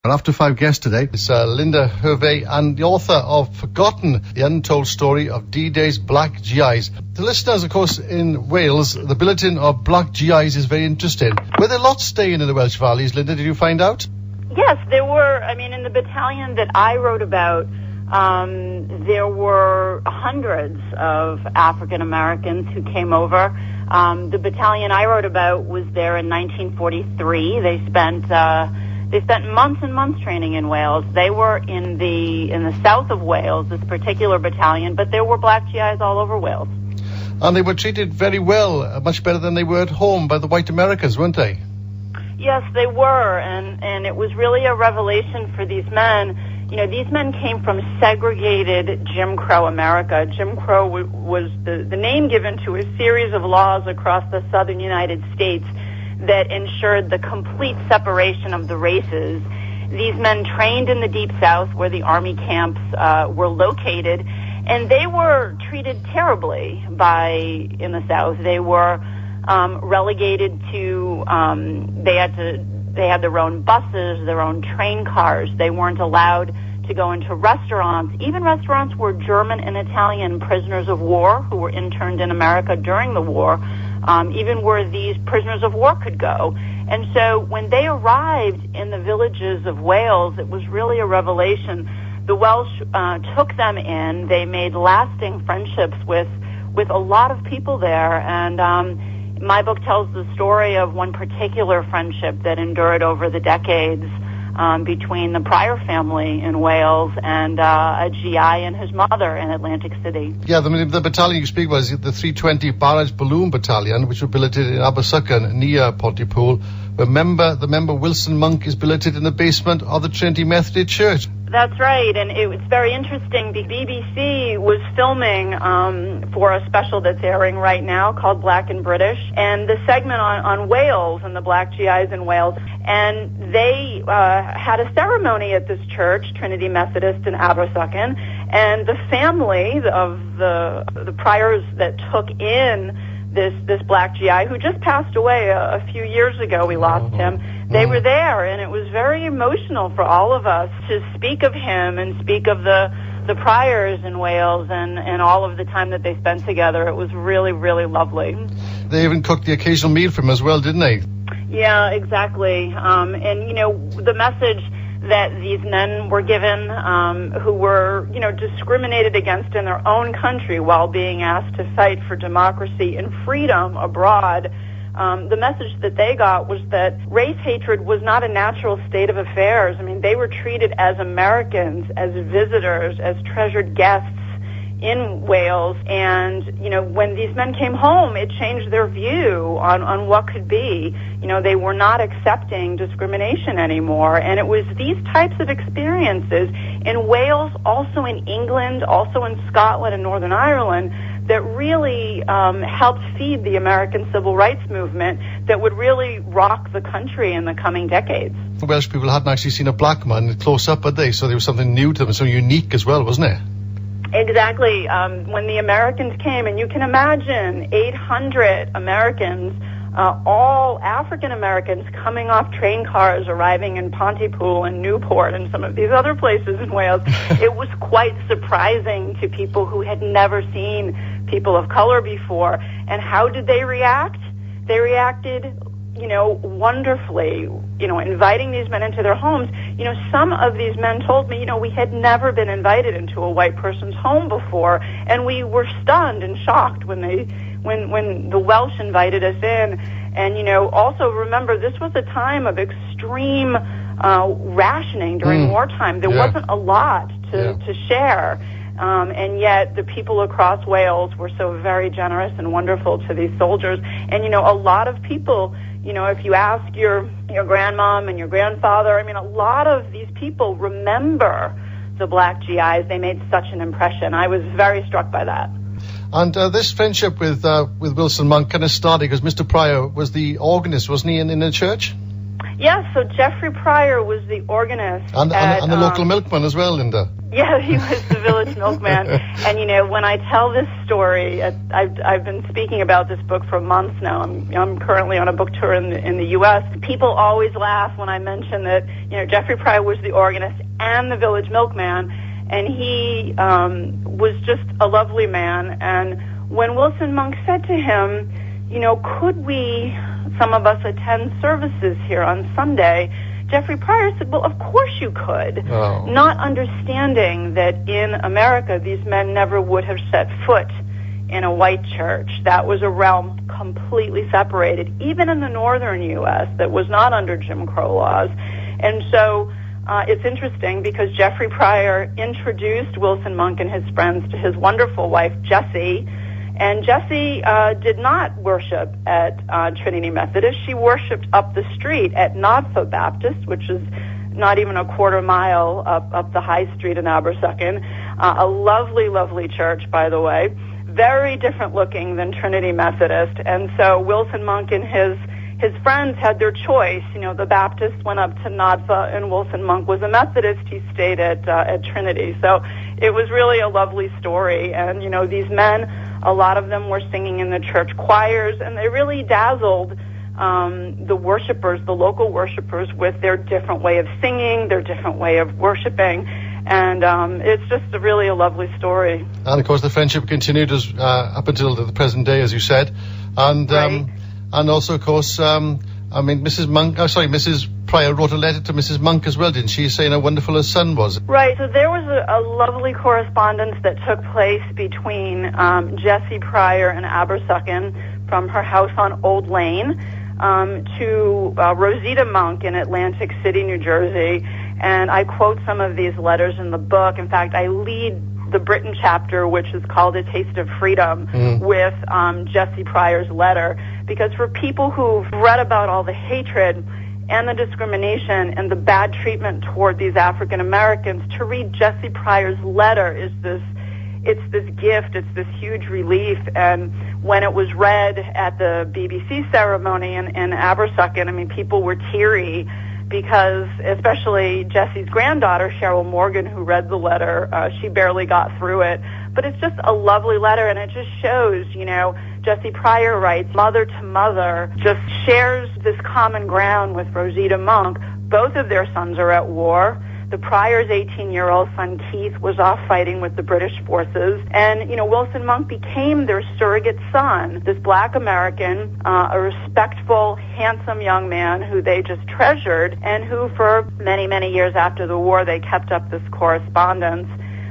Our After Five guest today is Linda Hervieux, and the author of Forgotten, the Untold Story of D-Day's Black GIs. The listeners, of course, in Wales, the billeting of Black GIs is very interesting. Were there lots staying in the Welsh valleys, Linda? Did you find out? Yes, there were. I mean, in the battalion that I wrote about, there were hundreds of African Americans who came over. The battalion I wrote about was there in 1943. They spent months and months training in Wales. They were in the south of Wales, this particular battalion, but there were black GIs all over Wales. And they were treated very well, much better than they were at home by the white Americans, weren't they? Yes, they were, and it was really a revelation for these men. You know, these men came from segregated Jim Crow America. Jim Crow was the name given to a series of laws across the southern United States that ensured the complete separation of the races. These men trained in the Deep South, where the Army camps were located, and they were treated terribly in the South. They were relegated to, they had their own buses, their own train cars. They weren't allowed to go into restaurants, even restaurants where German and Italian prisoners of war who were interned in America during the war, even where these prisoners of war could go. And so when they arrived in the villages of Wales, it was really a revelation. The Welsh took them in. They made lasting friendships with a lot of people there. And my book tells the story of one particular friendship that endured over the decades between the Pryor family in Wales and a GI and his mother in Atlantic City. Yeah, the battalion you speak was the 320 Barrage Balloon Battalion, which was billeted in Abersycon near Pontypool. The member Wilson Monk is billeted in the basement of the Trinity Methodist Church. That's right, and it's very interesting. The BBC was filming for a special that's airing right now called Black and British, and the segment on Wales and the black GIs in Wales, and they had a ceremony at this church, Trinity Methodist in Abersycon, and the family of the Pryors that took in this black GI, who just passed away a few years ago, we lost him. They were there, and it was very emotional for all of us to speak of him and speak of the Pryors in Wales and all of the time that they spent together. It was really, really lovely. They even cooked the occasional meal for him as well, didn't they? Yeah, exactly. And, you know, the message that these men were given who were, you know, discriminated against in their own country while being asked to fight for democracy and freedom abroad, the message that they got was that race hatred was not a natural state of affairs. I mean, they were treated as Americans, as visitors, as treasured guests in Wales. And, you know, when these men came home, it changed their view on what could be. You know, they were not accepting discrimination anymore. And it was these types of experiences in Wales, also in England, also in Scotland and Northern Ireland, that really helped feed the American civil rights movement that would really rock the country in the coming decades. The Welsh people hadn't actually seen a black man close up, had they? So there was something new to them, something unique as well, wasn't it? Exactly. When the Americans came, and you can imagine 800 Americans, all African Americans coming off train cars, arriving in Pontypool and Newport and some of these other places in Wales, it was quite surprising to people who had never seen people of color before. And how did they react? They reacted, you know, wonderfully, you know, inviting these men into their homes. You know, some of these men told me, you know, we had never been invited into a white person's home before, and we were stunned and shocked when the Welsh invited us in. And, you know, also remember, this was a time of extreme rationing during wartime. There wasn't a lot to share. And yet the people across Wales were so very generous and wonderful to these soldiers. And, you know, a lot of people, you know, if you ask your grandmom and your grandfather, I mean, a lot of these people remember the black GIs. They made such an impression. I was very struck by that. And this friendship with Wilson Monk kind of started because Mr. Pryor was the organist, wasn't he, in the church? Yeah, so Jeffrey Pryor was the organist. And the local milkman as well, Linda. Yeah, he was the village milkman. And, you know, when I tell this story, I've been speaking about this book for months now. I'm currently on a book tour in the U.S. People always laugh when I mention that, you know, Jeffrey Pryor was the organist and the village milkman. And he was just a lovely man. And when Wilson Monk said to him, you know, could we, some of us, attend services here on Sunday, Jeffrey Pryor said, well, of course you could, not understanding that in America these men never would have set foot in a white church. That was a realm completely separated, even in the northern U.S. that was not under Jim Crow laws. And so it's interesting because Jeffrey Pryor introduced Wilson Monk and his friends to his wonderful wife, Jessie. And Jessie did not worship at Trinity Methodist. She worshiped up the street at Nodfa Baptist, which is not even a quarter mile up the high street in Abersucken. A lovely, lovely church, by the way. Very different looking than Trinity Methodist. And so Wilson Monk and his friends had their choice. You know, the Baptist went up to Nodfa, and Wilson Monk was a Methodist. He stayed at Trinity. So it was really a lovely story. And, you know, these men, a lot of them were singing in the church choirs, and they really dazzled the worshipers, the local worshipers, with their different way of singing, their different way of worshiping. And it's just really a lovely story. And, of course, the friendship continued up until the present day, as you said. And right. And also, of course, Mrs. Pryor wrote a letter to Mrs. Monk as well, didn't she, saying how wonderful her son was? Right, so there was a lovely correspondence that took place between Jessie Pryor and Abersucken from her house on Old Lane to Rosita Monk in Atlantic City, New Jersey. And I quote some of these letters in the book. In fact, I lead the Britain chapter, which is called A Taste of Freedom, with Jessie Pryor's letter. Because for people who've read about all the hatred and the discrimination and the bad treatment toward these African Americans, to read Jessie Pryor's letter is this gift, it's this huge relief. And when it was read at the BBC ceremony in Abersucken, I mean, people were teary, because especially Jessie's granddaughter, Cheryl Morgan, who read the letter, she barely got through it. But it's just a lovely letter, and it just shows, you know, Jessie Pryor writes, mother to mother, just shares this common ground with Rosita Monk. Both of their sons are at war. The Pryor's 18-year-old son, Keith, was off fighting with the British forces. And, you know, Wilson Monk became their surrogate son, this black American, a respectful, handsome young man who they just treasured, and who for many, many years after the war, they kept up this correspondence.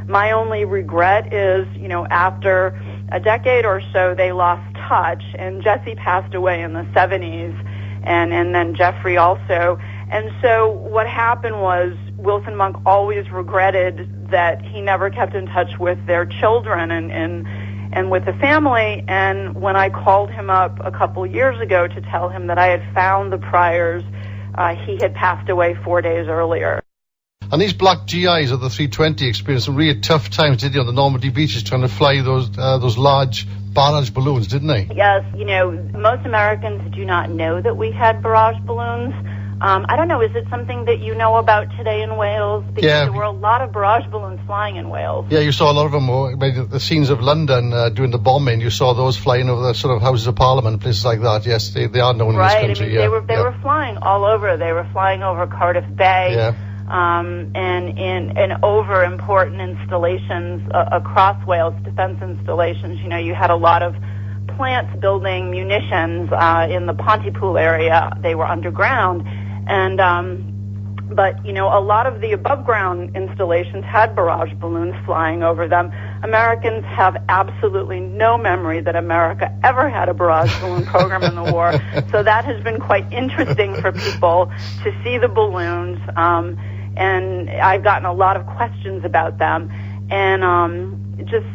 My only regret is, you know, after a decade or so, they lost touch, and Jessie passed away in the 70s, and then Jeffrey also. And so what happened was Wilson Monk always regretted that he never kept in touch with their children and with the family. And when I called him up a couple years ago to tell him that I had found the Pryors, he had passed away 4 days earlier. And these black GIs of the 320 experienced some really tough times, didn't they, on the Normandy beaches trying to fly those large barrage balloons, didn't they? Yes, you know, most Americans do not know that we had barrage balloons. I don't know, is it something that you know about today in Wales? Because there were a lot of barrage balloons flying in Wales. Yeah, you saw a lot of them. The scenes of London during the bombing, you saw those flying over the sort of Houses of Parliament and places like that. Yes, they are known in this country. I mean, they were flying all over. They were flying over Cardiff Bay. Yeah. And in over important installations across Wales, defense installations. You know, you had a lot of plants building munitions in the Pontypool area. They were underground. And but, you know, a lot of the above-ground installations had barrage balloons flying over them. Americans have absolutely no memory that America ever had a barrage balloon program in the war. So that has been quite interesting for people to see the balloons. And I've gotten a lot of questions about them. And just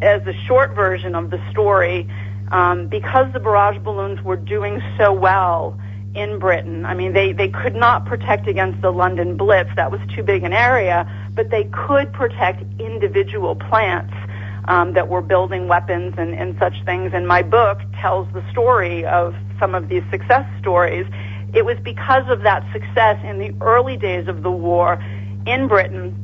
as a short version of the story, because the barrage balloons were doing so well in Britain, I mean, they could not protect against the London Blitz. That was too big an area, but they could protect individual plants that were building weapons and such things. And my book tells the story of some of these success stories. it was because of that success in the early days of the war in Britain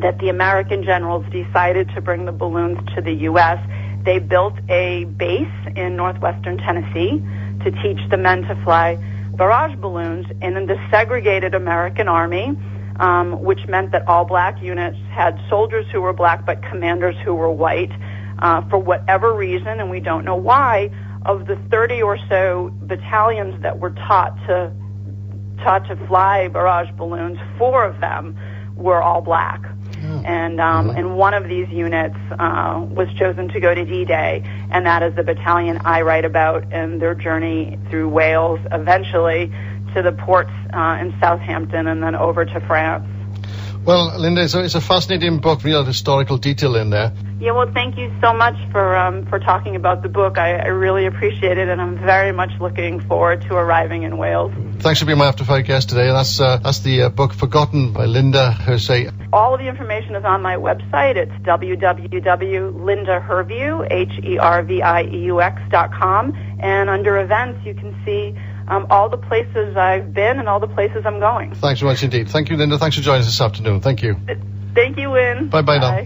that the American generals decided to bring the balloons to the U.S. They built a base in northwestern Tennessee to teach the men to fly barrage balloons, and then the segregated American Army, which meant that all black units had soldiers who were black but commanders who were white. For whatever reason, and we don't know why, of the 30 or so battalions that were taught to fly barrage balloons, 4 of them were all black. And one of these units was chosen to go to D-Day, and that is the battalion I write about in their journey through Wales, eventually to the ports in Southampton and then over to France. Well, Linda, it's a fascinating book, real historical detail in there. Yeah, well, thank you so much for talking about the book. I really appreciate it, and I'm very much looking forward to arriving in Wales. Thanks for being my After Five guest today. That's the book Forgotten by Linda Hervieux. All of the information is on my website. It's www.lindahervieux, HERVIEUX.com, and under events you can see all the places I've been and all the places I'm going. Thanks very much indeed. Thank you, Linda. Thanks for joining us this afternoon. Thank you. Thank you, Wynn. Bye-bye now.